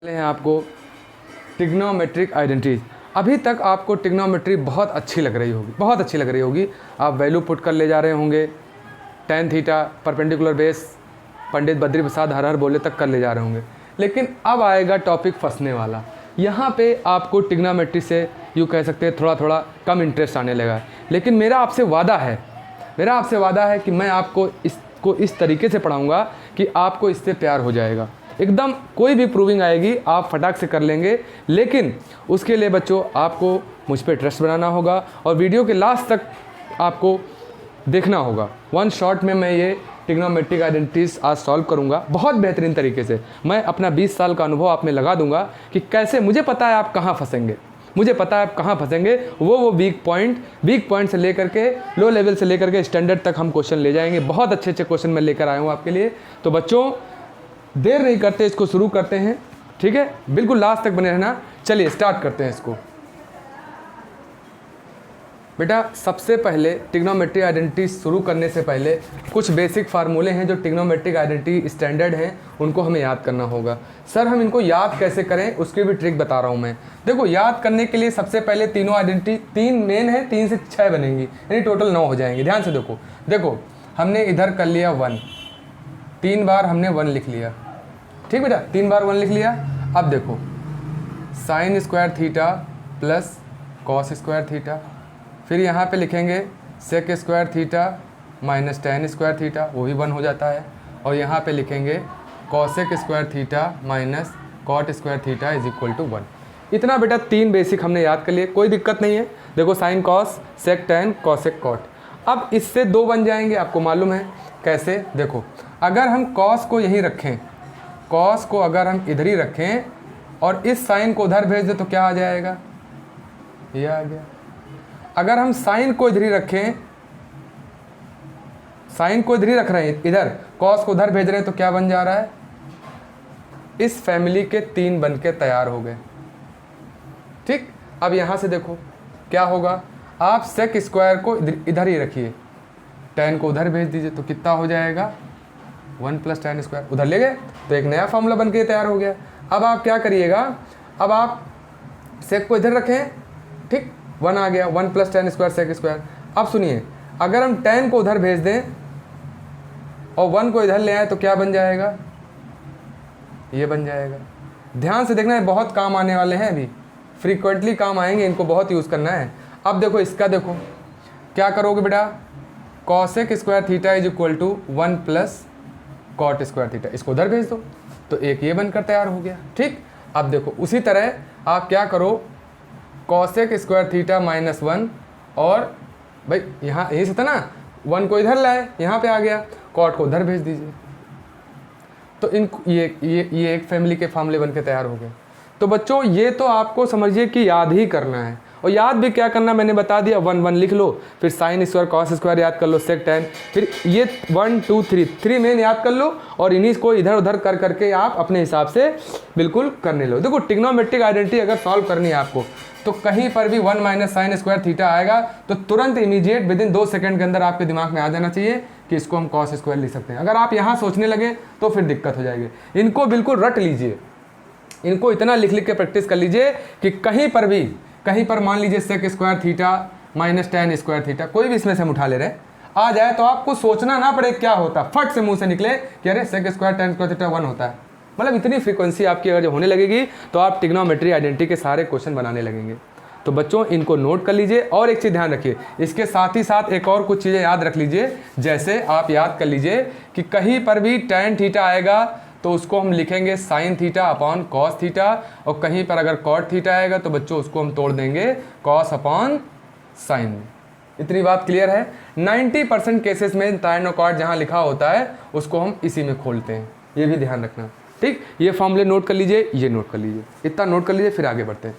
हैं आपको trigonometric identities. अभी तक आपको ट्रिग्नोमेट्री बहुत अच्छी लग रही होगी। आप वैल्यू पुट कर ले जा रहे होंगे, tan theta perpendicular base Pandit Badri Prasad हर हर बोले तक कर ले जा रहे होंगे। लेकिन अब आएगा टॉपिक फंसने वाला। यहाँ पे आपको ट्रिग्नोमेट्री से यूँ कह सकते हैं थोड़ा थोड़ा कम इंटरेस्ट आने लगा है। लेकिन मेरा आपसे वादा है कि मैं आपको इसको इस तरीके से पढ़ाऊँगा कि आपको इससे प्यार हो जाएगा। एकदम कोई भी प्रूविंग आएगी आप फटाक से कर लेंगे। लेकिन उसके लिए बच्चों आपको मुझ पर ट्रस्ट बनाना होगा और वीडियो के लास्ट तक आपको देखना होगा। वन शॉट में मैं ये ट्रिग्नोमेट्रिक आइडेंटिटीज आज सॉल्व करूंगा बहुत बेहतरीन तरीके से। मैं अपना 20 साल का अनुभव आप में लगा दूंगा कि कैसे मुझे पता है आप कहाँ फंसेंगे, वो वीक पॉइंट से लेकर के लो लेवल से लेकर के स्टैंडर्ड तक हम क्वेश्चन ले जाएंगे। बहुत अच्छे क्वेश्चन मैं लेकर आया हूँ आपके लिए। तो बच्चों देर नहीं करते, इसको शुरू करते हैं। ठीक है, बिल्कुल लास्ट तक बने रहना। चलिए स्टार्ट करते हैं इसको। बेटा सबसे पहले ट्रिग्नोमेट्रिक आइडेंटिटी शुरू करने से पहले कुछ बेसिक फार्मूले हैं जो ट्रिग्नोमेट्रिक आइडेंटिटी स्टैंडर्ड हैं, उनको हमें याद करना होगा। सर हम इनको याद कैसे करें उसकी भी ट्रिक बता रहा हूँ मैं। देखो याद करने के लिए सबसे पहले तीनों आइडेंटिटी, 3 मेन है, 3 से 6 बनेंगी, यानी टोटल 9 हो जाएंगे। ध्यान से देखो हमने इधर कर लिया 1, 3 बार हमने 1 लिख लिया। ठीक बेटा, 3 बार 1 लिख लिया। अब देखो sine square theta plus cos square theta, फिर यहाँ पे लिखेंगे sec square theta minus tan square theta, वो भी 1 हो जाता है। और यहाँ पे लिखेंगे cosec square theta minus cot square theta is equal to 1। इतना बेटा 3 बेसिक हमने याद कर लिए, कोई दिक्कत नहीं है। देखो साइन कॉस, सेक टैन, कॉसेक कॉट। अब इससे 2 बन जाएंगे, आपको मालूम है कैसे। देखो अगर हम कॉस को यहीं रखें, कॉस को अगर हम इधर ही रखें और इस साइन को उधर भेज दें तो क्या आ जाएगा, ये आ गया। अगर हम साइन को इधर ही रखें, साइन को इधर ही रख रहे हैं, इधर कॉस को उधर भेज रहे हैं तो क्या बन जा रहा है, इस फैमिली के 3 बन के तैयार हो गए। ठीक, अब यहां से देखो क्या होगा, आप सेक स्क्वायर को इधर ही रखिए, टैन को उधर भेज दीजिए तो कितना हो जाएगा 1 प्लस टैन स्क्वायर, उधर ले गए तो एक नया फॉर्मूला बन के तैयार हो गया। अब आप क्या करिएगा, अब आप सेक को इधर रखें, ठीक 1 आ गया, 1 plus tan square sec square. अब सुनिए, अगर हम टैन को उधर भेज दें और 1 को इधर ले आए तो क्या बन जाएगा, ये बन जाएगा। ध्यान से देखना है, बहुत काम आने वाले हैं, अभी फ्रीक्वेंटली काम आएंगे, इनको बहुत यूज़ करना है। अब देखो इसका, देखो क्या करोगे बेटा, cosec square theta is equal to 1 plus cot square theta, इसको उधर भेज दो तो एक ये बनकर तैयार हो गया। ठीक, अब देखो उसी तरह आप क्या करो, कॉसेक स्क्वायर थीटा माइनस 1, और भाई यहाँ यही से था ना, 1 को इधर लाए, यहाँ पे आ गया, कॉट को उधर भेज दीजिए तो इन ये एक फैमिली के फार्मूले बन के तैयार हो गए। तो बच्चों ये तो आपको समझिए कि याद ही करना है, और याद भी क्या करना मैंने बता दिया, 1 1 लिख लो, फिर साइन स्क्वायर कॉस स्क्वायर याद कर लो, सेक टैन, फिर ये 1 2 3 मेन याद कर लो, और इन्हीं को इधर उधर कर करके आप अपने हिसाब से बिल्कुल करने लो। देखो ट्रिग्नोमेट्रिक आइडेंटिटी अगर सॉल्व करनी है आपको तो कहीं पर भी 1 माइनस साइन स्क्वायर थीटा आएगा तो तुरंत इमीडिएट विदिन 2 सेकंड के अंदर आपके दिमाग में आ जाना चाहिए कि इसको हम कॉस स्क्वायर लिख सकते हैं। अगर आप यहाँ सोचने लगे तो फिर दिक्कत हो जाएगी। इनको बिल्कुल रट लीजिए, इनको इतना लिख लिख के प्रैक्टिस कर लीजिए कि कहीं पर मान लीजिए sec square theta minus tan square theta, कोई भी इसमें से हम उठा ले रहे आ जाए तो आपको सोचना ना पड़े क्या होता, फट से मुंह से निकले कि अरे sec square tan square theta 1 होता है। मतलब इतनी फ्रीक्वेंसी आपकी अगर जो होने लगेगी तो आप ट्रिग्नोमेट्री आइडेंटिटी के सारे क्वेश्चन बनाने लगेंगे। तो बच्चों इनको नोट कर लीजिए, और एक चीज़ ध्यान रखिए, इसके साथ ही साथ एक और कुछ चीज़ें याद रख लीजिए। जैसे आप याद कर लीजिए कि कहीं पर भी टैन थीटा आएगा तो उसको हम लिखेंगे sine theta upon cos theta, और कहीं पर अगर कॉट थीटा आएगा तो बच्चों उसको हम तोड़ देंगे कॉस अपॉन साइन। इतनी बात क्लियर है। 90% केसेस में साइन और कॉट जहाँ लिखा होता है उसको हम इसी में खोलते हैं, ये भी ध्यान रखना। ठीक, ये फॉर्मूले नोट कर लीजिए, ये नोट कर लीजिए, इतना नोट कर लीजिए, फिर आगे बढ़ते हैं।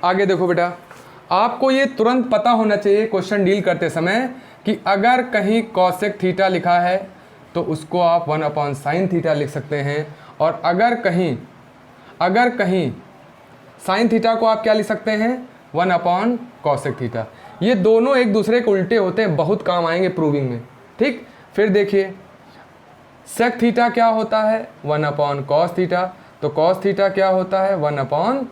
आगे देखो बेटा, आपको ये तुरंत पता होना चाहिए क्वेश्चन डील करते समय कि अगर कहीं कॉसेक थीटा लिखा है तो उसको आप 1 अपॉन साइन थीटा लिख सकते हैं, और अगर कहीं साइन थीटा को आप क्या लिख सकते हैं, 1 अपॉन कॉसेक थीटा। ये दोनों एक दूसरे के उल्टे होते हैं, बहुत काम आएंगे प्रूविंग में। ठीक, फिर देखिए सेक थीटा क्या होता है 1 अपॉन कॉस थीटा, तो कॉस थीटा क्या होता है 1 अपॉन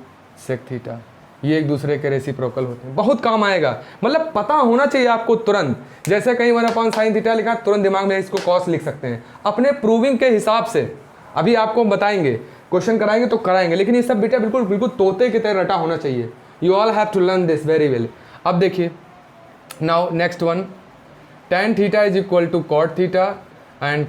सेक थीटा। ये एक दूसरे के रेसिप्रोकल होते हैं, बहुत काम आएगा, मतलब पता होना चाहिए आपको तुरंत। जैसे कहीं 1 अपॉन साइन थीटा लिखा, तुरंत दिमाग में इसको कॉस लिख सकते हैं अपने प्रूविंग के हिसाब से। अभी आपको बताएंगे, क्वेश्चन कराएंगे तो कराएंगे, लेकिन ये सब बेटा बिल्कुल बिल्कुल तोते की तरह रटा होना चाहिए। You all have to learn this very well. अब देखिए now next one, tan theta is equal to cot theta and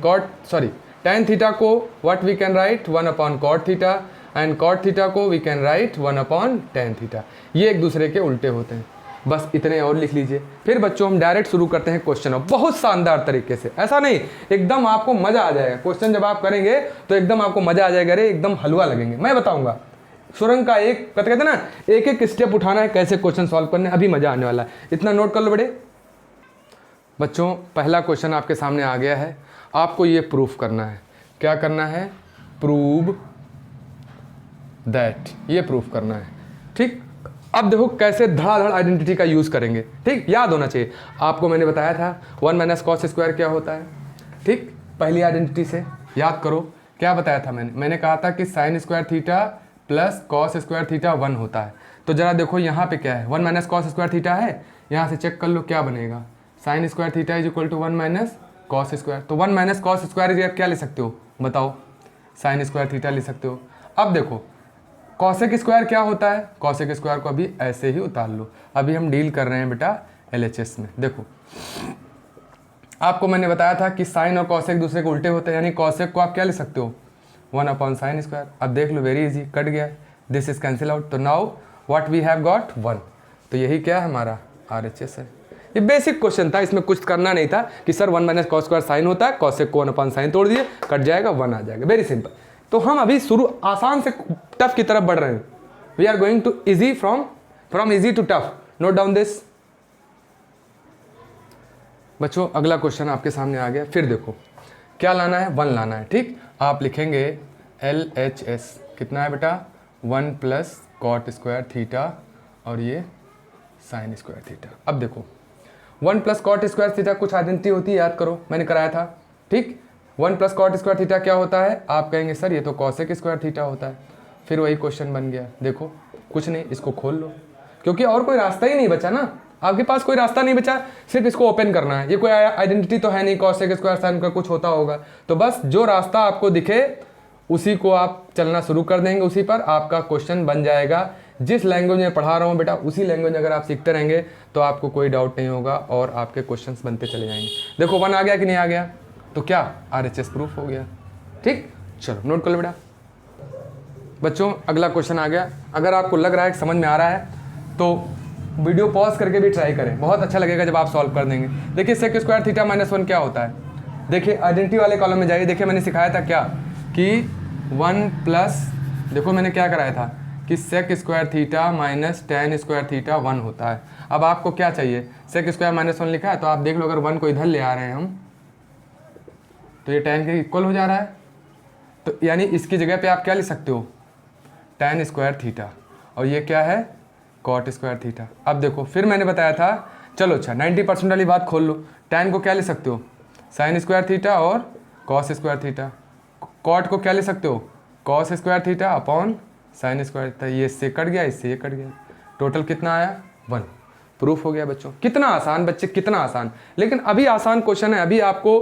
tan theta को what we can write 1 upon cot theta and cot theta को we can write 1 upon tan theta. ये एक दूसरे के उल्टे होते हैं, बस इतने और लिख लीजिए। फिर बच्चों हम डायरेक्ट शुरू करते हैं क्वेश्चन, बहुत शानदार तरीके से, ऐसा नहीं एकदम आपको मजा आ जाएगा। क्वेश्चन जब आप करेंगे तो एकदम आपको मजा आ जाएगा, अरे एकदम हलवा लगेंगे। मैं बताऊंगा सुरंग का एक कहते हैं ना, एक एक स्टेप उठाना है, कैसे क्वेश्चन सॉल्व करने, अभी मजा आने वाला है। इतना नोट कर लो बड़े बच्चों। पहला क्वेश्चन आपके सामने आ गया है, आपको ये प्रूफ करना है। क्या करना है? प्रूव दैट, ये प्रूफ करना है। ठीक, अब देखो कैसे धड़ाधड़ आइडेंटिटी का यूज करेंगे। ठीक, याद होना चाहिए आपको, मैंने बताया था 1 माइनस कॉस स्क्वायर क्या होता है। ठीक, पहली आइडेंटिटी से याद करो, क्या बताया था मैंने कहा था कि sign square theta plus cos square theta 1 होता है। तो जरा देखो यहाँ पे क्या है, 1 माइनस कॉस स्क्वायर थीटा है, यहाँ से चेक कर लो क्या बनेगा, sine square theta is equal to 1 minus cos square. तो 1 माइनस कॉस स्क्वायर क्या ले सकते हो बताओ, साइन स्क्वायर थीटा ले सकते हो। अब देखो कॉसेक स्क्वायर क्या होता है, कॉसेक स्क्वायर को अभी ऐसे ही उतार लो। अभी हम डील कर रहे हैं बेटा LHS में। देखो आपको मैंने बताया था कि साइन और कॉसेक दूसरे को उल्टे होते हैं, यानी कॉसेक को आप क्या ले सकते हो 1 अपॉन साइन स्क्वायर। अब देख लो वेरी इजी, कट गया, दिस इज कैंसिल आउट। तो now what we have got 1। तो यही क्या है हमारा RHS है। ये बेसिक क्वेश्चन था, इसमें कुछ करना नहीं था कि sir 1 minus cos square sine होता है, कॉसेक को 1 अपॉन साइन तोड़ दिए, कट जाएगा 1 आ जाएगा, वेरी सिंपल। तो हम अभी शुरू आसान से टफ की तरफ बढ़ रहे हैं। We are going to easy from easy to tough. Note down this बच्चों। अगला क्वेश्चन आपके सामने आ गया, फिर देखो क्या लाना है, 1 लाना है। ठीक, आप लिखेंगे LHS कितना है बेटा 1 प्लस कॉट स्क्वायर थीटा और ये साइन स्क्वायर थीटा। अब देखो 1 प्लस कॉट स्क्वायर थीटा कुछ आइडेंटिटी होती है, याद करो मैंने कराया था। ठीक, 1 प्लस कॉट स्क्वायर थीटा क्या होता है, आप कहेंगे सर ये तो कॉसेक स्क्वायर थीटा होता है। फिर वही क्वेश्चन बन गया, देखो कुछ नहीं, इसको खोल लो, क्योंकि और कोई रास्ता ही नहीं बचा ना, आपके पास कोई रास्ता नहीं बचा, सिर्फ इसको ओपन करना है। ये कोई आइडेंटिटी तो है नहीं, कॉसेक स्क्वायर साइन का कुछ होता होगा, तो बस जो रास्ता आपको दिखे उसी को आप चलना शुरू कर देंगे, उसी पर आपका क्वेश्चन बन जाएगा। जिस लैंग्वेज में पढ़ा रहा हूँ बेटा उसी लैंग्वेज अगर आप सीखते रहेंगे तो आपको कोई डाउट नहीं होगा और आपके क्वेश्चंस बनते चले जाएंगे। देखो 1 आ गया कि नहीं आ गया, तो क्या RHS प्रूफ हो गया। ठीक, चलो नोट कर लो बेटा बच्चों। अगला क्वेश्चन आ गया, अगर आपको लग रहा है कि समझ में आ रहा है तो वीडियो पॉज करके भी ट्राई करें, बहुत अच्छा लगेगा जब आप सॉल्व कर देंगे। देखिए सेक स्क्वायर थीटा माइनस 1 क्या होता है, देखिए आइडेंटिटी वाले कॉलम में जाइए। देखिए मैंने सिखाया था क्या कि 1 प्लस, देखो मैंने क्या कराया था कि sec square theta minus tan square theta 1 होता है। अब आपको क्या चाहिए, सेक स्क्वायर माइनस 1 लिखा है, तो आप देख लो अगर 1 को इधर ले आ रहे हैं हम तो ये tan के इक्वल हो जा रहा है, तो यानी इसकी जगह पे आप क्या लिख सकते हो tan स्क्वायर थीटा, और ये क्या है कॉट स्क्वायर थीटा। अब देखो फिर मैंने बताया था, चलो अच्छा 90% वाली बात खोल लो, tan को क्या ले सकते हो साइन स्क्वायर थीटा और कॉस स्क्वायर थीटा, कॉट को क्या ले सकते हो cos square theta upon sign square theta. ये इससे कट गया, इससे ये कट गया, टोटल कितना आया 1। प्रूफ हो गया बच्चों। कितना आसान बच्चे, कितना आसान। लेकिन अभी आसान क्वेश्चन है, अभी आपको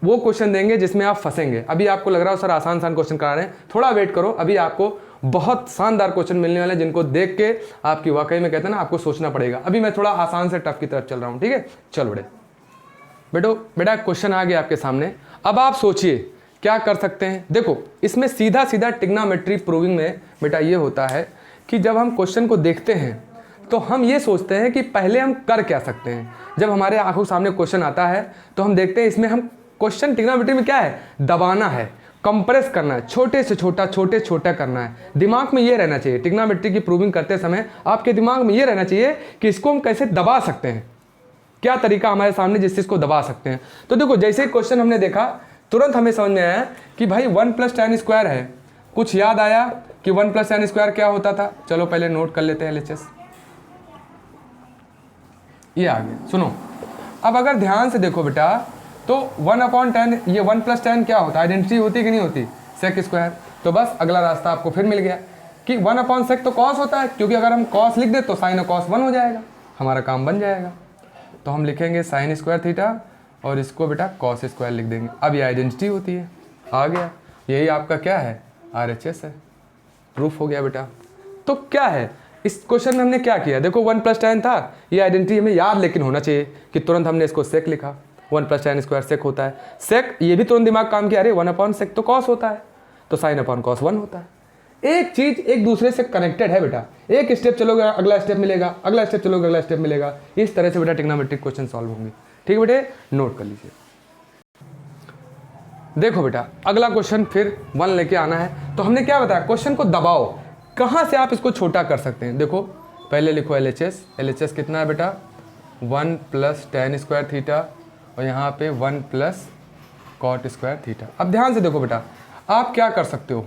वो क्वेश्चन देंगे जिसमें आप फंसेंगे। अभी आपको लग रहा हो सर आसान क्वेश्चन करा रहे हैं, थोड़ा वेट करो, अभी आपको बहुत शानदार क्वेश्चन मिलने वाले हैं जिनको देख के आपकी वाकई में कहते हैं ना आपको सोचना पड़ेगा। अभी मैं थोड़ा आसान से टफ की तरफ चल रहा हूँ। ठीक है, चलो बेटा क्वेश्चन आ गया आपके सामने। अब आप सोचिए क्या कर सकते हैं। देखो इसमें सीधा सीधा ट्रिग्नोमेट्री प्रूविंग में बेटा ये होता है कि जब हम क्वेश्चन को देखते हैं तो हम ये सोचते हैं कि पहले हम कर क्या सकते हैं। जब हमारे आंखों सामने क्वेश्चन आता है तो हम देखते हैं इसमें हम क्वेश्चन ट्रिग्नोमेट्री में क्या है, दबाना है, कंप्रेस करना है, छोटे से छोटा करना है। दिमाग में ये रहना चाहिए, ट्रिग्नोमेट्री की प्रूविंग करते समय आपके दिमाग में ये रहना चाहिए कि इसको हम कैसे दबा सकते हैं, क्या तरीका हमारे सामने जिससे इसको दबा सकते हैं। तो देखो जैसे क्वेश्चन हमने देखा तुरंत हमें समझ में आया कि भाई 1 प्लस tan स्क्वायर है। कुछ याद आया कि 1 प्लस tan स्क्वायर क्या होता था, चलो पहले नोट कर लेते हैं LHS। ये आ गया, सुनो अब अगर ध्यान से देखो बेटा तो 1/10 ये 1+10 क्या होता है, आइडेंटिटी होती कि नहीं होती, सेक स्क्वायर। तो बस अगला रास्ता आपको फिर मिल गया कि 1/sec तो कॉस होता है, क्योंकि अगर हम कॉस लिख दे तो साइन और कॉस 1 हो जाएगा, हमारा काम बन जाएगा। तो हम लिखेंगे साइन स्क्वायर थीटा और इसको बेटा कॉस स्क्वायर लिख देंगे। अब ये आइडेंटिटी होती है, आ गया, यही आपका क्या है, RHS है, प्रूफ हो गया बेटा। तो क्या है इस क्वेश्चन में हमने क्या किया, देखो 1+10 था, ये आइडेंटिटी हमें याद लेकिन होना चाहिए कि तुरंत हमने इसको सेक लिखा, 1+10 स्क्वायर सेक होता है। सेक ये भी तुरंत दिमाग काम किया, अरे 1/sec तो कॉस होता है, तो साइन अपॉन कॉस 1 होता है। एक चीज एक दूसरे से कनेक्टेड है बेटा, एक स्टेप चलोगे अगला स्टेप मिलेगा, अगला स्टेप चलोगे अगला स्टेप मिलेगा, इस तरह से बेटा ट्रिग्नोमेट्रिक क्वेश्चन सॉल्व होंगे। ठीक है बेटे, नोट कर लीजिए। देखो बेटा अगला क्वेश्चन फिर 1 लेके आना है। तो हमने क्या बताया, क्वेश्चन को दबाओ, कहाँ से आप इसको छोटा कर सकते हैं। देखो पहले लिखो LHS कितना है बेटा, 1+tan स्क्वायर थीटा और यहाँ पे 1+cot स्क्वायर थीटा। अब ध्यान से देखो बेटा, आप क्या कर सकते हो,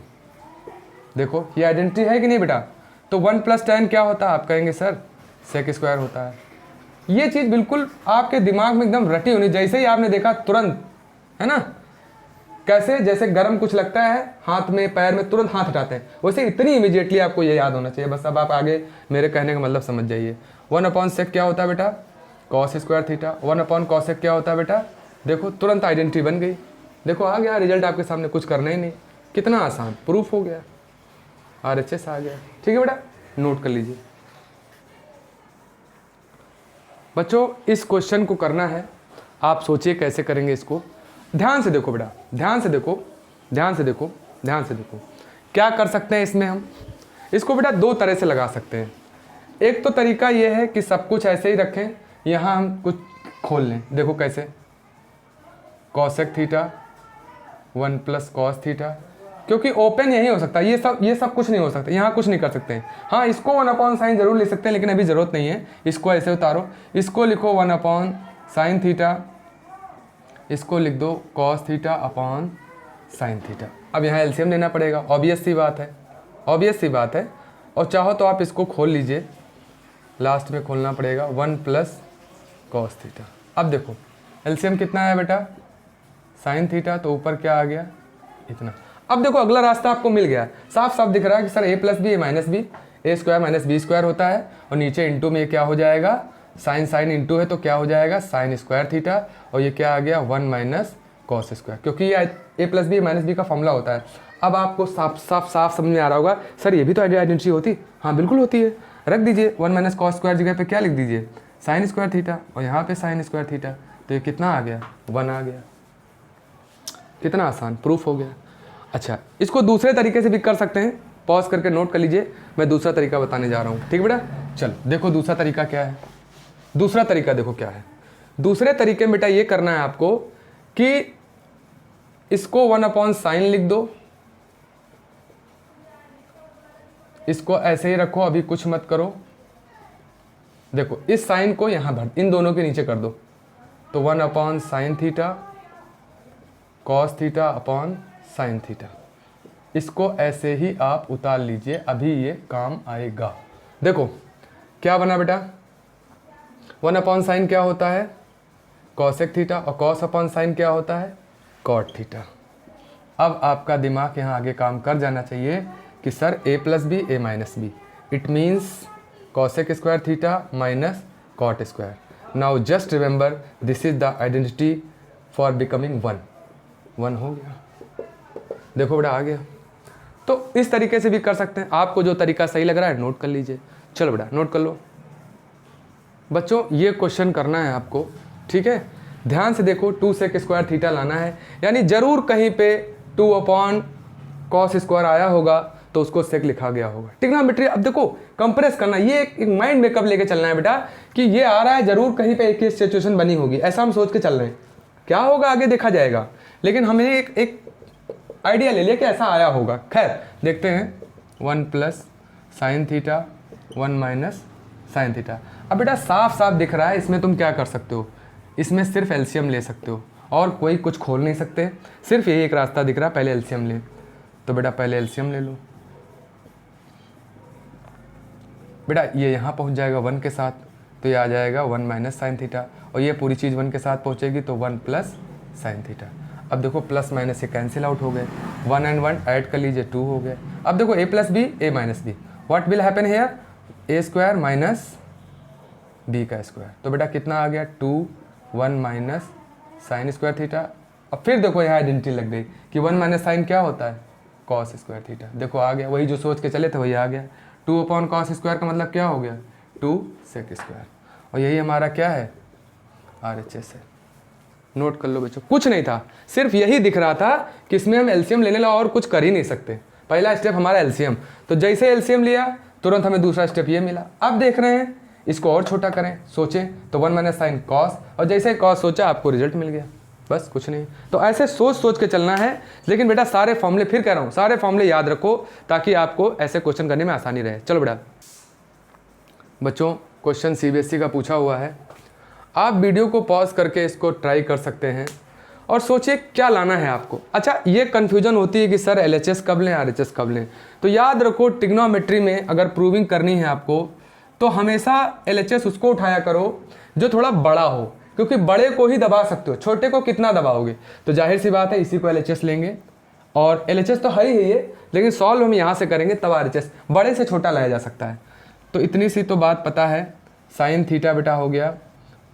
देखो ये आइडेंटिटी है कि नहीं बेटा, तो 1+tan क्या होता है, आप कहेंगे सर सेक स्क्वायर होता है। ये चीज़ बिल्कुल आपके दिमाग में एकदम रटी होनी, जैसे ही आपने देखा तुरंत, है ना, कैसे जैसे गर्म कुछ लगता है हाथ में पैर में तुरंत हाथ हटाते हैं, वैसे इतनी इमीडिएटली आपको ये याद होना चाहिए। बस अब आप आगे मेरे कहने का मतलब समझ जाइए। 1/sec क्या होता है बेटा, कॉस स्क्वायर थीटा। 1/cosec क्या होता है बेटा, देखो तुरंत आइडेंटिटी बन गई, देखो आ गया रिजल्ट आपके सामने, कुछ करना ही नहीं, कितना आसान, प्रूफ हो गया, RHS आ गया। ठीक है बेटा, नोट कर लीजिए बच्चों। इस क्वेश्चन को करना है, आप सोचिए कैसे करेंगे इसको, ध्यान से देखो बेटा, ध्यान से देखो, ध्यान से देखो, ध्यान से देखो। क्या कर सकते हैं इसमें हम, इसको बेटा 2 तरह से लगा सकते हैं। एक तो तरीका ये है कि सब कुछ ऐसे ही रखें, यहाँ हम कुछ खोल लें, देखो कैसे, cosec थीटा 1+cos थीटा, क्योंकि ओपन यही हो सकता है, ये सब कुछ नहीं हो सकता, यहाँ कुछ नहीं कर सकते हैं। हाँ इसको 1/sin जरूर लिख सकते हैं, लेकिन अभी ज़रूरत नहीं है, इसको ऐसे उतारो, इसको लिखो 1/sin थीटा, इसको लिख दो cos theta upon sine theta. अब यहाँ एलसीएम लेना पड़ेगा, ऑब्वियस सी बात है, ऑब्वियस सी बात है। और चाहो तो आप इसको खोल लीजिए, लास्ट में खोलना पड़ेगा 1+cos थीटा। अब देखो एलसीएम कितना है बेटा, साइन थीटा, तो ऊपर क्या आ गया, इतना। अब देखो अगला रास्ता आपको मिल गया, साफ साफ दिख रहा है कि sir a+b a-b, a² - b² होता है, और नीचे इंटू में क्या हो जाएगा, साइन इंटू है तो क्या हो जाएगा, साइन स्क्वायर थीटा, और ये क्या आ गया 1 - cos स्क्वायर, क्योंकि ये a+b - b का फॉर्मूला होता है। अब आपको साफ समझ में आ रहा होगा, सर ये भी तो आइडेंटिटी होती, हाँ बिल्कुल होती है, रख दीजिए 1 - cos स्क्वायर जगह पे क्या लिख दीजिए, साइन स्क्वायर थीटा, और यहाँ पे साइन स्क्वायर थीटा, तो ये कितना आ गया, 1 आ गया। कितना आसान, प्रूफ हो गया। अच्छा इसको दूसरे तरीके से भी कर सकते हैं, पॉज करके नोट कर लीजिए, मैं दूसरा तरीका बताने जा रहा हूँ। ठीक बेटा, चलो देखो दूसरा तरीका क्या है, दूसरा तरीका देखो क्या है। दूसरे तरीके में बेटा ये करना है आपको कि इसको 1/sin लिख दो, इसको ऐसे ही रखो, अभी कुछ मत करो। देखो इस साइन को यहाँ भर, इन दोनों के नीचे कर दो, तो 1/sin theta cos theta upon sine theta, इसको ऐसे ही आप उतार लीजिए, अभी ये काम आएगा। देखो क्या बना बेटा, 1/sin क्या होता है, cosec थीटा, और cos/sin क्या होता है, cot थीटा। अब आपका दिमाग यहाँ आगे काम कर जाना चाहिए कि sir a+b a-b, it means cosec square theta minus cot square. Now just remember this is the identity for becoming 1 हो गया। देखो बेटा आ गया। तो इस तरीके से भी कर सकते हैं, आपको जो तरीका सही लग रहा है नोट कर लीजिए। चलो बेटा नोट कर लो बच्चों, ये क्वेश्चन करना है आपको, ठीक है। ध्यान से देखो, 2 sec स्क्वायर थीटा लाना है, यानी जरूर कहीं पे 2/cos स्क्वायर आया होगा तो उसको सेक लिखा गया होगा, ट्रिग्नोमेट्री। अब देखो कंप्रेस करना, ये एक माइंड मेकअप लेके चलना है बेटा कि ये आ रहा है, जरूर कहीं पे एक सिचुएशन बनी होगी, ऐसा हम सोच के चल रहे हैं, क्या होगा आगे देखा जाएगा, लेकिन हमने एक आइडिया ले लिया कि ऐसा आया होगा। खैर देखते हैं, 1+sin थीटा 1 - sin थीटा। अब बेटा साफ साफ दिख रहा है, इसमें तुम क्या कर सकते हो, इसमें सिर्फ एलसीएम ले सकते हो और कोई कुछ खोल नहीं सकते, सिर्फ यही एक रास्ता दिख रहा है, पहले एलसीएम ले। तो बेटा पहले एलसीएम ले लो बेटा, ये यहाँ पहुँच जाएगा 1 के साथ, तो ये आ जाएगा 1 - sin थीटा, और ये पूरी चीज़ 1 के साथ पहुँचेगी तो 1 साइन थीटा। अब देखो प्लस माइनस ये कैंसिल आउट हो गए, 1 and 1 ऐड कर लीजिए 2 हो गए। अब देखो a plus b a minus b, what will happen here, a square minus b का स्क्वायर। तो बेटा कितना आ गया 2 1 माइनस साइन स्क्वायर थीटा। अब फिर देखो यहाँ आइडेंटिटी लग गई कि 1 माइनस साइन क्या होता है, कॉस स्क्वायर थीटा। देखो आ गया, वही जो सोच के चले थे वही आ गया। 2 अपॉन कॉस स्क्वायर का मतलब क्या हो गया 2 सेक स्क्वायर, और यही हमारा क्या है RHS है। नोट कर लो बच्चों, कुछ नहीं था, सिर्फ यही दिख रहा था कि इसमें हम एलसीएम लेने लगा और कुछ कर ही नहीं सकते। पहला स्टेप हमारा एलसीएम, तो जैसे एलसीएम लिया तुरंत हमें दूसरा स्टेप ये मिला। अब देख रहे हैं इसको और छोटा करें, सोचें तो 1 माइनस साइन कॉस, और जैसे कॉस सोचा आपको रिजल्ट मिल गया, बस कुछ नहीं। तो ऐसे सोच सोच के चलना है, लेकिन बेटा सारे फॉर्मूले, फिर कह रहा हूँ सारे फॉर्मूले याद रखो ताकि आपको ऐसे क्वेश्चन करने में आसानी रहे। चलो बेटा बच्चों, क्वेश्चन CBSE का पूछा हुआ है, आप वीडियो को पॉज करके इसको ट्राई कर सकते हैं और सोचिए क्या लाना है आपको। अच्छा, ये कन्फ्यूजन होती है कि सर LHS कब लें RHS कब लें, तो याद रखो ट्रिग्नोमेट्री में अगर प्रूविंग करनी है आपको तो हमेशा LHS उसको उठाया करो जो थोड़ा बड़ा हो, क्योंकि बड़े को ही दबा सकते हो, छोटे को कितना दबाओगे। तो जाहिर सी बात है इसी को LHS लेंगे, और LHS तो है ही ये, लेकिन सॉल्व हम यहाँ से करेंगे तब RHS बड़े से छोटा लाया जा सकता है। तो इतनी सी तो बात पता है, साइन थीटा बेटा हो गया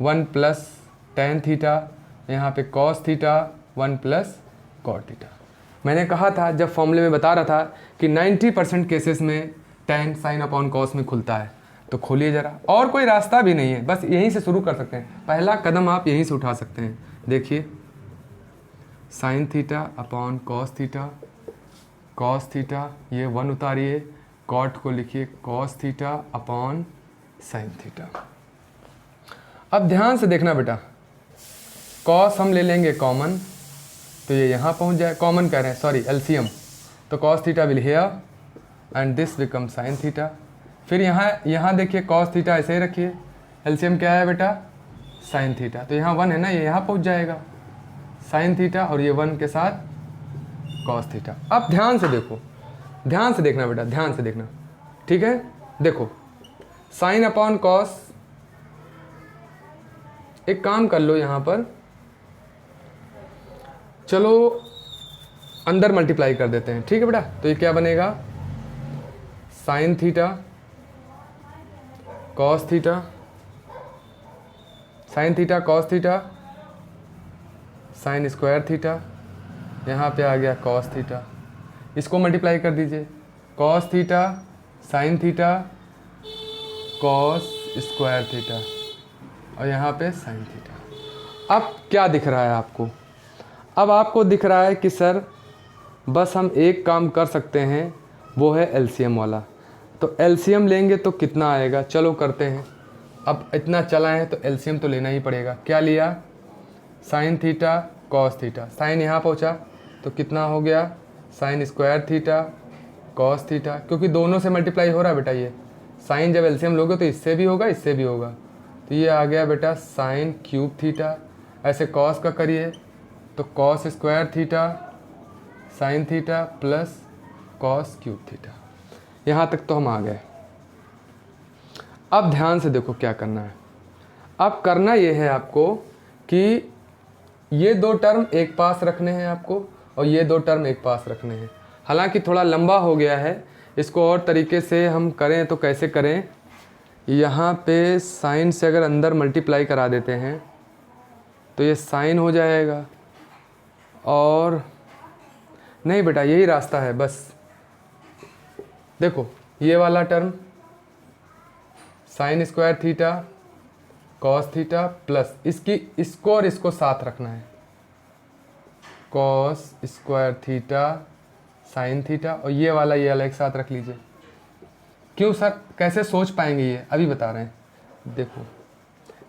1 प्लस टेन थीटा, यहाँ पे cos theta 1 plus cot theta. मैंने कहा था जब फॉर्मूले में बता रहा था कि 90% केसेस में टेन साइन अपॉन कॉस में खुलता है, तो खोलिए ज़रा, और कोई रास्ता भी नहीं है, बस यहीं से शुरू कर सकते हैं, पहला कदम आप यहीं से उठा सकते हैं। देखिए sine theta upon cos theta ये 1 उतारिए, कॉट को लिखिए cos theta upon sine theta. अब ध्यान से देखना बेटा, कॉस हम ले लेंगे कॉमन, तो ये यहाँ पहुँच जाए, कॉमन कह रहे हैं सॉरी एलसीएम, तो cos theta will hear and this become sine theta. फिर यहाँ देखिए कॉस थीटा ऐसे ही रखिए, एलसीएम क्या है बेटा साइन थीटा, तो यहाँ 1 है ना, ये यहाँ पहुँच जाएगा साइन थीटा, और ये 1 के साथ कॉस थीटा। अब ध्यान से देखो, ध्यान से देखना बेटा, ध्यान से देखना, ठीक है। देखो साइन अपॉन कॉस, एक काम कर लो यहाँ पर, चलो अंदर मल्टीप्लाई कर देते हैं, ठीक है बेटा। तो ये क्या बनेगा sign theta cos theta, sign theta cos theta sign square theta, यहाँ पे आ गया कॉस थीटा, इसको मल्टीप्लाई कर दीजिए, cos theta sign theta cos square theta, और यहाँ पे साइन थीटा। अब क्या दिख रहा है आपको, अब आपको दिख रहा है कि सर बस हम एक काम कर सकते हैं, वो है एलसीएम वाला। तो एलसीएम लेंगे तो कितना आएगा, चलो करते हैं। अब इतना चला है तो एलसीएम तो लेना ही पड़ेगा। क्या लिया, sine theta cos theta, sine यहाँ पहुँचा तो कितना हो गया sine square theta cos theta, क्योंकि दोनों से मल्टीप्लाई हो रहा है बेटा। ये साइन जब एलसीएम लोगे तो इससे भी होगा इससे भी होगा, तो ये आ गया बेटा साइन क्यूब थीटा। ऐसे कॉस का करिए तो cos square theta sine theta plus cos cube theta. यहाँ तक तो हम आ गए। अब ध्यान से देखो क्या करना है। अब करना ये है आपको कि ये दो टर्म एक पास रखने हैं आपको, और ये दो टर्म एक पास रखने हैं। हालांकि थोड़ा लंबा हो गया है, इसको और तरीके से हम करें तो कैसे करें, यहाँ पे साइन से अगर अंदर मल्टीप्लाई करा देते हैं तो ये साइन हो जाएगा, और नहीं बेटा यही रास्ता है बस। देखो ये वाला term sign square theta cos theta plus इसको और इसको साथ रखना है, cos square theta sine theta, और ये वाला एक साथ रख लीजिए। क्यों सर, कैसे सोच पाएंगे ये, अभी बता रहे हैं। देखो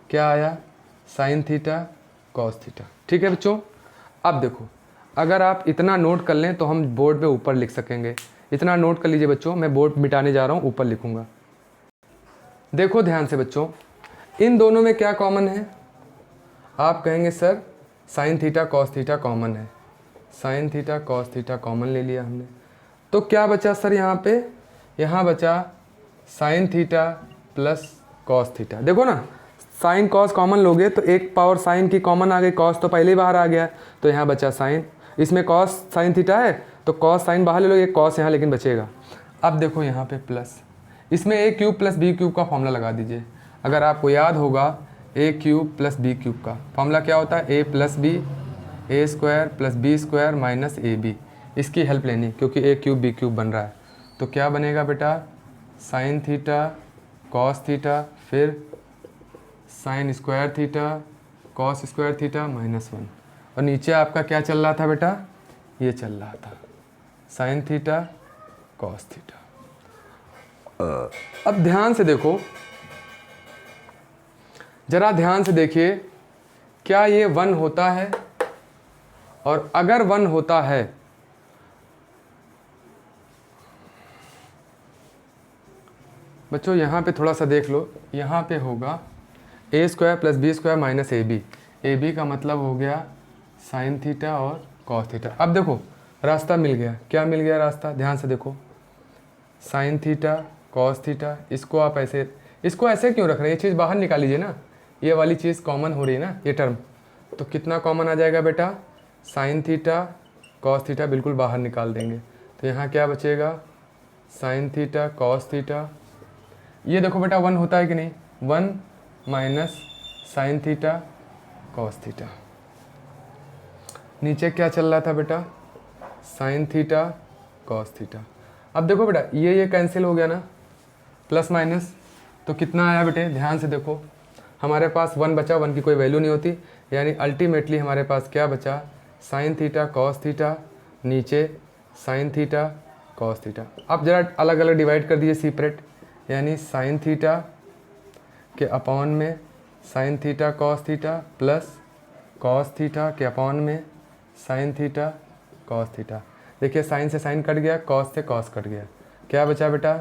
क्या आया, साइन थीटा कॉस थीटा, ठीक है बच्चों। अब देखो अगर आप इतना नोट कर लें तो हम बोर्ड पे ऊपर लिख सकेंगे। इतना नोट कर लीजिए बच्चों, मैं बोर्ड मिटाने जा रहा हूँ, ऊपर लिखूंगा। देखो ध्यान से बच्चों, इन दोनों में क्या कॉमन है, आप कहेंगे sir sine theta cos theta common है, sine theta cos theta common ले लिया हमने, तो क्या बचा सर यहाँ पे, यहाँ बचा sine theta plus cos theta. देखो ना साइन कॉस कॉमन लोगे तो एक पावर साइन की कॉमन आ गई, कॉस तो पहले ही बाहर आ गया, तो यहाँ बचा साइन। इसमें कॉस साइन थीटा है तो कॉस साइन बाहर ले लो, एक कॉस यहाँ लेकिन बचेगा। अब देखो यहाँ पे प्लस, इसमें A cube plus B cube का फॉर्मूला लगा दीजिए। अगर आपको याद होगा A cube plus B cube का फॉर्मूला क्या होता है, A plus B A square plus B square minus A B. इसकी हेल्प लेनी क्योंकि ए क्यूब बी क्यूब बन रहा है। तो क्या बनेगा बेटा, साइन थीटा कॉस थीटा फिर sign square theta cos square theta minus 1। और नीचे आपका क्या चल रहा था बेटा, ये चल रहा था साइन थीटा कॉस थीटा। अब ध्यान से देखो, जरा ध्यान से देखिए, क्या ये 1 होता है? और अगर 1 होता है बच्चों यहाँ पे थोड़ा सा देख लो, यहाँ पे होगा A square plus B square minus A B. A B का मतलब हो गया साइन थीटा और कॉस थीटा। अब देखो रास्ता मिल गया, क्या मिल गया रास्ता, ध्यान से देखो, साइन थीटा कॉस थीटा। इसको आप ऐसे, इसको ऐसे क्यों रख रहे हैं, ये चीज़ बाहर निकाल लीजिए ना, ये वाली चीज़ कॉमन हो रही है ना, ये टर्म। तो कितना कॉमन आ जाएगा बेटा, साइन थीटा कॉस थीटा बिल्कुल बाहर निकाल देंगे। तो यहाँ क्या बचेगा, साइन थीटा कॉस थीटा। ये देखो बेटा 1 होता है कि नहीं, 1 minus sign theta cos theta. नीचे क्या चल रहा था बेटा, साइन थीटा कॉस थीटा। अब देखो बेटा ये कैंसिल हो गया ना, प्लस माइनस, तो कितना आया बेटे, ध्यान से देखो, हमारे पास 1 बचा, 1 की कोई वैल्यू नहीं होती, यानी अल्टीमेटली हमारे पास क्या बचा, साइन थीटा कॉस थीटा, नीचे साइन थीटा कॉस थीटा। अब जरा अलग अलग डिवाइड कर दीजिए सेपरेट, यानी साइन थीटा के अपॉन में sign theta cos theta plus cos theta के अपॉन में साइन थीटा कॉस थीटा। देखिए साइन से साइन कट गया, कॉस से कॉस कट गया, क्या बचा बेटा,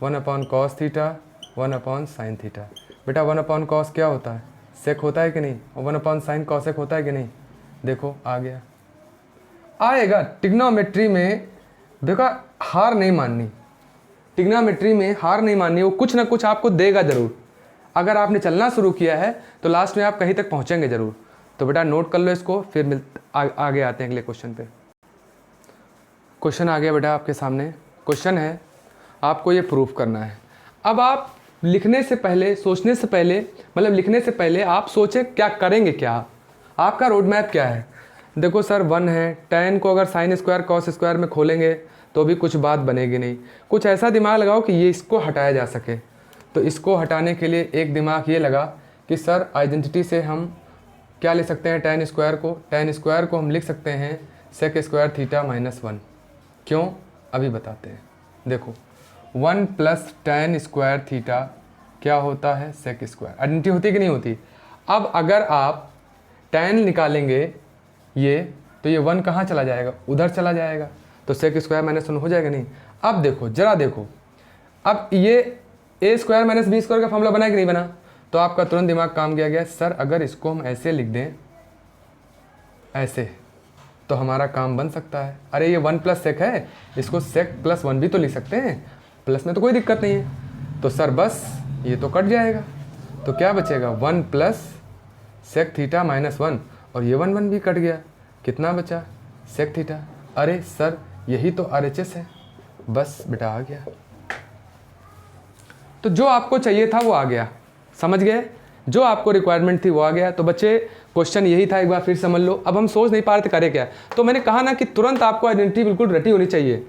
1 upon cos theta 1 upon sine theta. बेटा 1 अपॉन कॉस क्या होता है, सेक होता है कि नहीं, और 1 अपॉन साइन कॉसेक होता है कि नहीं, देखो आ गया। आएगा ट्रिग्नोमेट्री में, देखो हार नहीं माननी, ट्रिग्नोमेट्री में हार नहीं माननी, वो कुछ ना कुछ आपको देगा ज़रूर। अगर आपने चलना शुरू किया है तो लास्ट में आप कहीं तक पहुंचेंगे ज़रूर। तो बेटा नोट कर लो इसको, फिर आगे आते हैं अगले क्वेश्चन पे। क्वेश्चन आ गया बेटा आपके सामने, क्वेश्चन है आपको ये प्रूफ करना है। अब आप लिखने से पहले, सोचने से पहले, मतलब लिखने से पहले आप सोचें क्या करेंगे, क्या आपका रोड मैप क्या है। देखो सर 1 है, tan को अगर साइन स्क्वायर कॉस स्क्वायर में खोलेंगे तो भी कुछ बात बनेगी नहीं। कुछ ऐसा दिमाग लगाओ कि ये इसको हटाया जा सके। तो इसको हटाने के लिए एक दिमाग ये लगा कि सर आइडेंटिटी से हम क्या ले सकते हैं, tan स्क्वायर को हम लिख सकते हैं सेक स्क्वायर थीटा माइनस 1। क्यों, अभी बताते हैं। देखो 1 प्लस tan स्क्वायर थीटा क्या होता है, सेक स्क्वायर। आइडेंटिटी होती है कि नहीं होती। अब अगर आप tan निकालेंगे ये, तो ये 1 कहाँ चला जाएगा, उधर चला जाएगा, तो सेक स्क्वायर माइनस 1 हो जाएगा नहीं। अब देखो जरा देखो, अब ये ए स्क्वायर माइनस बी स्क्वायर का फॉर्मूला बना कि नहीं बना, तो आपका तुरंत दिमाग काम किया गया, सर अगर इसको हम ऐसे लिख दें, ऐसे, तो हमारा काम बन सकता है। अरे ये 1 प्लस सेक है, इसको सेक प्लस 1 भी तो लिख सकते हैं, प्लस में तो कोई दिक्कत नहीं है। तो सर बस ये तो कट जाएगा, तो क्या बचेगा, 1 प्लस सेक थीटा माइनस 1, और ये 1 भी कट गया, कितना बचा, सेक थीटा। अरे सर यही तो RHS है, बस बेटा आ गया। तो जो आपको चाहिए था वो आ गया, समझ गए, जो आपको रिक्वायरमेंट थी वो आ गया। तो बच्चे क्वेश्चन यही था, एक बार फिर समझ लो। अब हम सोच नहीं पा रहे थे करें क्या, तो मैंने कहा ना कि तुरंत आपको आइडेंटिटी बिल्कुल रटी होनी चाहिए,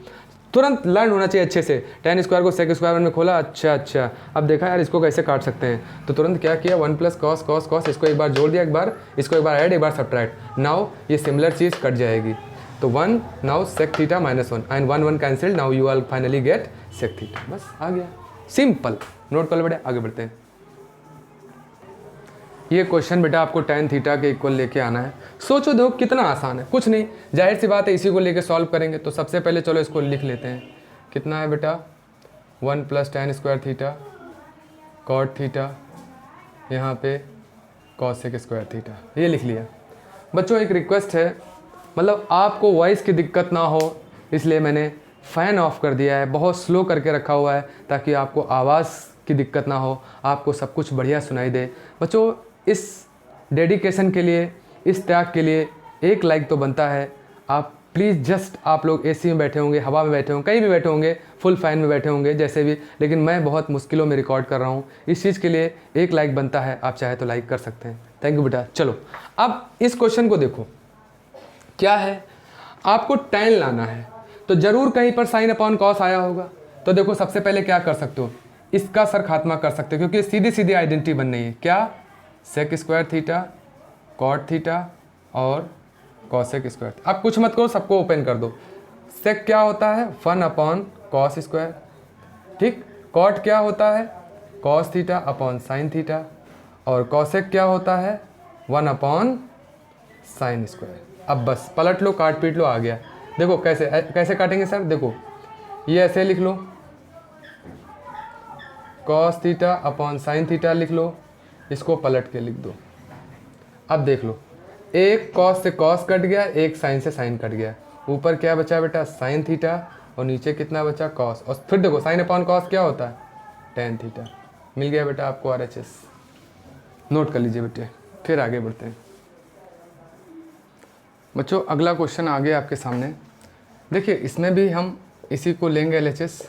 तुरंत लर्न होना चाहिए अच्छे से। tan स्क्वायर को सेक स्क्वायर में खोला, अच्छा अब देखा यार इसको कैसे काट सकते हैं, तो तुरंत क्या किया, 1 प्लस कॉस कॉस कॉस, इसको एक बार जोड़ दिया, एक बार इसको एक बार ऐड, एक बार सब्ट्रैक्ट। नाउ ये सिमिलर चीज़ कट जाएगी, तो 1 now sec theta minus 1 and 1 cancel, now you are finally get sec theta, बस आ गया, सिंपल। नोट कर लो बेटा, आगे बढ़ते हैं। ये क्वेश्चन बेटा आपको tan थीटा के इक्वल लेके आना है। सोचो देखो कितना आसान है, कुछ नहीं, जाहिर सी बात है इसी को लेके सॉल्व करेंगे। तो सबसे पहले चलो इसको लिख लेते हैं, कितना है बेटा, 1 plus tan square theta cot theta, यहाँ पे कॉस सेक स्क्वायर थीटा, ये लिख लिया। बच्चों एक रिक्वेस्ट है, मतलब आपको वॉइस की दिक्कत ना हो इसलिए मैंने फ़ैन ऑफ कर दिया है, बहुत स्लो करके रखा हुआ है ताकि आपको आवाज़ की की दिक्कत ना हो, आपको सब कुछ बढ़िया सुनाई दे। बच्चों इस डेडिकेशन के लिए, इस त्याग के लिए एक लाइक तो बनता है। आप प्लीज़ जस्ट, आप लोग एसी में बैठे होंगे, हवा में बैठे होंगे, कहीं भी बैठे होंगे, फुल फैन में बैठे होंगे, जैसे भी, लेकिन मैं बहुत मुश्किलों में रिकॉर्ड कर रहा हूँ। इस चीज़ के लिए एक लाइक बनता है, आप चाहे तो लाइक कर सकते हैं। थैंक यू बेटा। चलो अब इस क्वेश्चन को देखो, क्या है, आपको tan लाना है, तो जरूर कहीं पर साइन अपॉन कॉस आया होगा। तो देखो सबसे पहले क्या कर सकते हो, इसका सर खात्मा कर सकते हो, क्योंकि सीधी सीधी आइडेंटिटी बन रही है। क्या, sec square theta cot theta और कॉसेक स्क्वायर। अब कुछ मत करो, सबको ओपन कर दो। सेक क्या होता है, 1 अपॉन कॉस स्क्वायर, ठीक। कॉट क्या होता है, cos theta upon sine theta, और कॉसेक क्या होता है, 1 अपॉन साइन स्क्वायर। अब बस पलट लो, काट पीट लो, आ गया। देखो कैसे कैसे काटेंगे सर, देखो ये ऐसे लिख लो, cos theta upon sine theta लिख लो, इसको पलट के लिख दो। अब देख लो, एक कॉस से कॉस कट गया, एक साइन से साइन कट गया, ऊपर क्या बचा बेटा, साइन थीटा, और नीचे कितना बचा, कॉस। और फिर देखो साइन अपॉन कॉस क्या होता है, टेन थीटा। मिल गया बेटा आपको RHS, नोट कर लीजिए बेटे। फिर आगे बढ़ते हैं बच्चों, अगला क्वेश्चन आ गया आपके सामने। देखिए इसमें भी हम इसी को लेंगे LHS,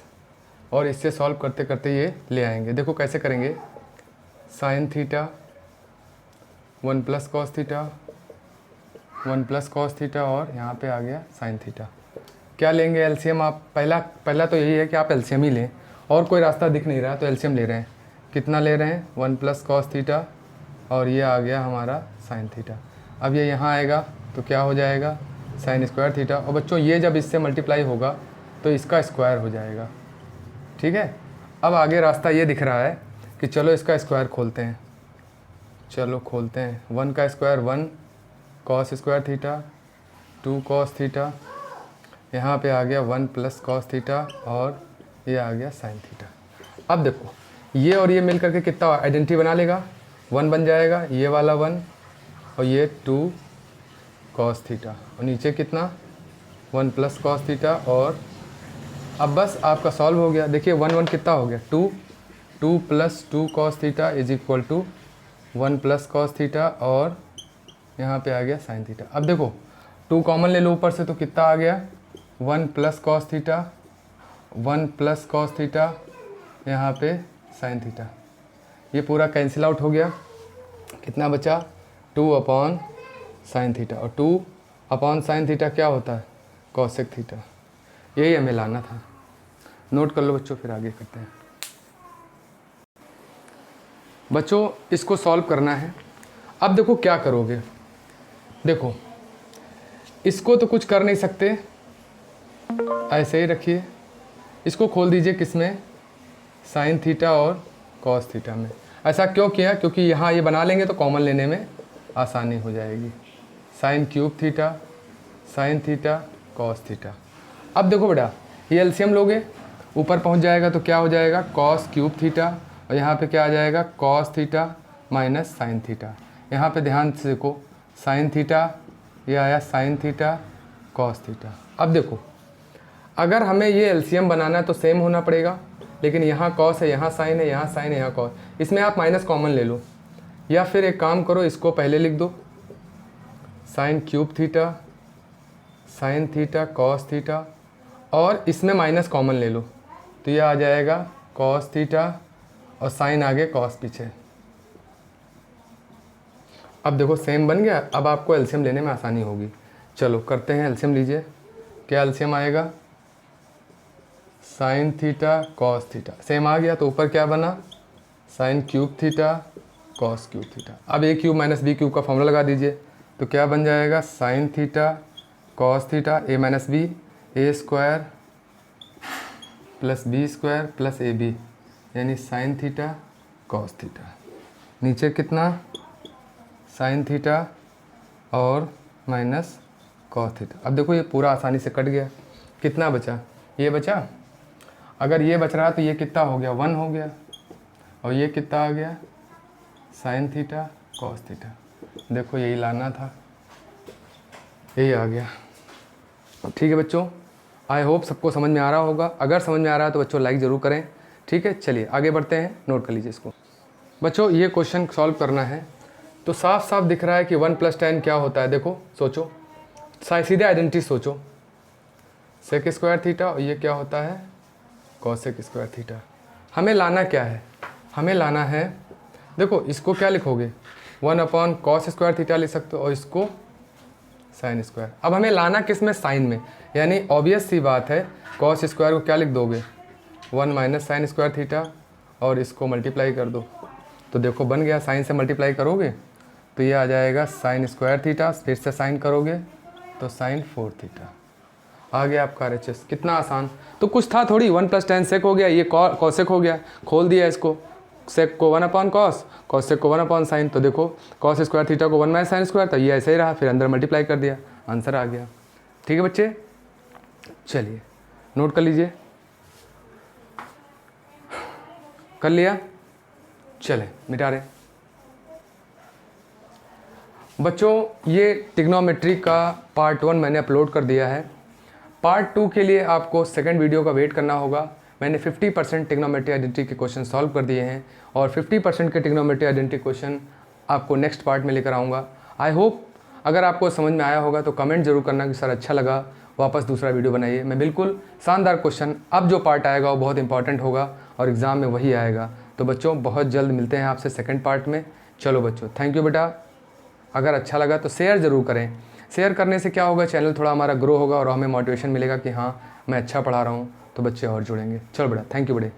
और इससे सॉल्व करते करते ये ले आएंगे। देखो कैसे करेंगे, sine theta 1 plus cos theta, 1 plus cos theta, और यहाँ पे आ गया साइन थीटा। क्या लेंगे, एलसीएम। आप पहला तो यही है कि आप एलसीएम ही लें, और कोई रास्ता दिख नहीं रहा तो एलसीएम ले रहे हैं। कितना ले रहे हैं, 1 प्लस कॉस थीटा, और ये आ गया हमारा साइन थीटा। अब ये यहाँ आएगा तो क्या हो जाएगा, साइन स्क्वायर थीटा। और बच्चों ये जब इससे मल्टीप्लाई होगा तो इसका स्क्वायर हो जाएगा, ठीक है। अब आगे रास्ता ये दिख रहा है कि चलो इसका स्क्वायर खोलते हैं। चलो खोलते हैं, 1 का square 1 cos square theta, 2 cos theta, यहाँ पे आ गया 1 प्लस कॉस थीटा, और ये आ गया साइन थीटा। अब देखो ये और ये मिल करके कितना आइडेंटिटी बना लेगा, 1 बन जाएगा, ये वाला 1, और ये 2 कॉस थीटा, और नीचे कितना 1 प्लस कॉस थीटा। और अब बस आपका सॉल्व हो गया। देखिए 1 1 कितना हो गया, 2 plus 2 cos theta is equal to 1 plus cos theta, और यहाँ पे आ गया साइन थीटा। अब देखो 2 कॉमन ले लो ऊपर से, तो कितना आ गया, 1 plus cos theta, 1 plus cos theta, यहाँ पे साइन थीटा। ये पूरा कैंसिल आउट हो गया, कितना बचा, 2 अपॉन साइन थीटा, और 2 अपॉन साइन थीटा क्या होता है, कॉसेक थीटा। यही हमें लाना था, नोट कर लो बच्चों, फिर आगे करते हैं। बच्चों इसको सॉल्व करना है। अब देखो क्या करोगे, देखो इसको तो कुछ कर नहीं सकते, ऐसे ही रखिए। इसको खोल दीजिए किसमें, साइन थीटा और कॉस थीटा में। ऐसा क्यों किया, क्योंकि यहाँ ये बना लेंगे तो कॉमन लेने में आसानी हो जाएगी। Sign cube theta, sign theta, cos theta. अब देखो बेटा ये एलसीएम लोगे, ऊपर पहुँच जाएगा तो क्या हो जाएगा, कॉस क्यूब थीटा, और यहाँ पे क्या आ जाएगा, cos theta minus sine theta. यहाँ पे ध्यान से देखो, साइन थीटा, ये आया साइन थीटा कॉस थीटा। अब देखो अगर हमें ये एलसीएम बनाना है तो सेम होना पड़ेगा, लेकिन यहाँ कॉस है, यहाँ साइन है, यहाँ साइन है, यहाँ कॉस। इसमें आप माइनस कॉमन ले लो, या फिर एक काम करो, इसको पहले लिख दो, sign cube theta, sign theta cos theta, और इसमें माइनस कॉमन ले लो, तो ये आ जाएगा कॉस थीटा, और साइन आगे कॉस पीछे। अब देखो सेम बन गया। अब आपको एलसीएम लेने में आसानी होगी। चलो करते हैं, एलसीएम लीजिए। क्या एलसीएम आएगा, sine theta cos theta, same आ गया, तो ऊपर क्या बना, sine cube theta cos cube theta. अब A cube minus B cube का फॉर्मूला लगा दीजिए, तो क्या बन जाएगा, sine theta cos theta A minus B, A square plus B square plus A B, यानी साइन थीटा कॉस थीटा। नीचे कितना, साइन थीटा और माइनस कॉस थीटा। अब देखो ये पूरा आसानी से कट गया, कितना बचा, ये बचा। अगर ये बच रहा तो ये कितना हो गया, 1 हो गया, और ये कितना आ गया, साइन थीटा कॉस थीटा। देखो यही लाना था, यही आ गया। ठीक है बच्चों, आई होप सबको समझ में आ रहा होगा। अगर समझ में आ रहा है तो बच्चों लाइक ज़रूर करें, ठीक है, चलिए आगे बढ़ते हैं, नोट कर लीजिए इसको। बच्चों ये क्वेश्चन सॉल्व करना है, तो साफ साफ दिख रहा है कि 1 + tan क्या होता है। देखो सोचो, सीधे आइडेंटिटी सोचो, सेक स्क्वायर थीटा, और ये क्या होता है, कॉसेक स्क्वायर थीटा। हमें लाना क्या है, हमें लाना है, देखो इसको क्या लिखोगे, 1/cos स्क्वायर थीटा लिख सकते हो, और इसको साइन स्क्वायर। अब हमें लाना किस में, साइन में, यानी ऑब्वियस सी बात है कॉस स्क्वायर को क्या लिख दोगे, 1 - साइन स्क्वायर थीटा, और इसको मल्टीप्लाई कर दो, तो देखो बन गया, साइन से मल्टीप्लाई करोगे तो ये आ जाएगा साइन स्क्वायर थीटा, फिर से साइन करोगे तो साइन 4 थीटा। आ गया आपका RHS, कितना आसान। तो कुछ था थोड़ी, 1 + tan सेक हो गया, ये कॉसेक हो गया, खोल दिया इसको, सेक को 1/cos, कॉसेक को 1/sin, तो देखो कॉस स्क्वायर थीटा को 1 - साइन स्क्वायर, तो ये ऐसे ही रहा, फिर अंदर मल्टीप्लाई कर दिया, आंसर आ गया। ठीक है बच्चे, चलिए नोट कर लीजिए, कर लिया, चले मिटा रहे। बच्चों ये ट्रिग्नोमेट्री का पार्ट 1 मैंने अपलोड कर दिया है, पार्ट 2 के लिए आपको सेकंड वीडियो का वेट करना होगा। मैंने 50% ट्रिग्नोमेट्री आइडेंटिटी के क्वेश्चन सॉल्व कर दिए हैं, और 50% के ट्रिग्नोमेट्री आइडेंटिटी क्वेश्चन आपको नेक्स्ट पार्ट में लेकर आऊँगा। आई होप अगर आपको समझ में आया होगा तो कमेंट जरूर करना कि सर अच्छा लगा, वापस दूसरा वीडियो बनाइए। मैं बिल्कुल शानदार क्वेश्चन, अब जो पार्ट आएगा वो बहुत इंपॉर्टेंट होगा और एग्ज़ाम में वही आएगा। तो बच्चों बहुत जल्द मिलते हैं आपसे सेकंड पार्ट में। चलो बच्चों, थैंक यू बेटा। अगर अच्छा लगा तो शेयर ज़रूर करें, शेयर करने से क्या होगा, चैनल थोड़ा हमारा ग्रो होगा और हमें मोटिवेशन मिलेगा कि हाँ मैं अच्छा पढ़ा रहा हूँ, तो बच्चे और जुड़ेंगे। चलो बेटा, थैंक यू बेटे।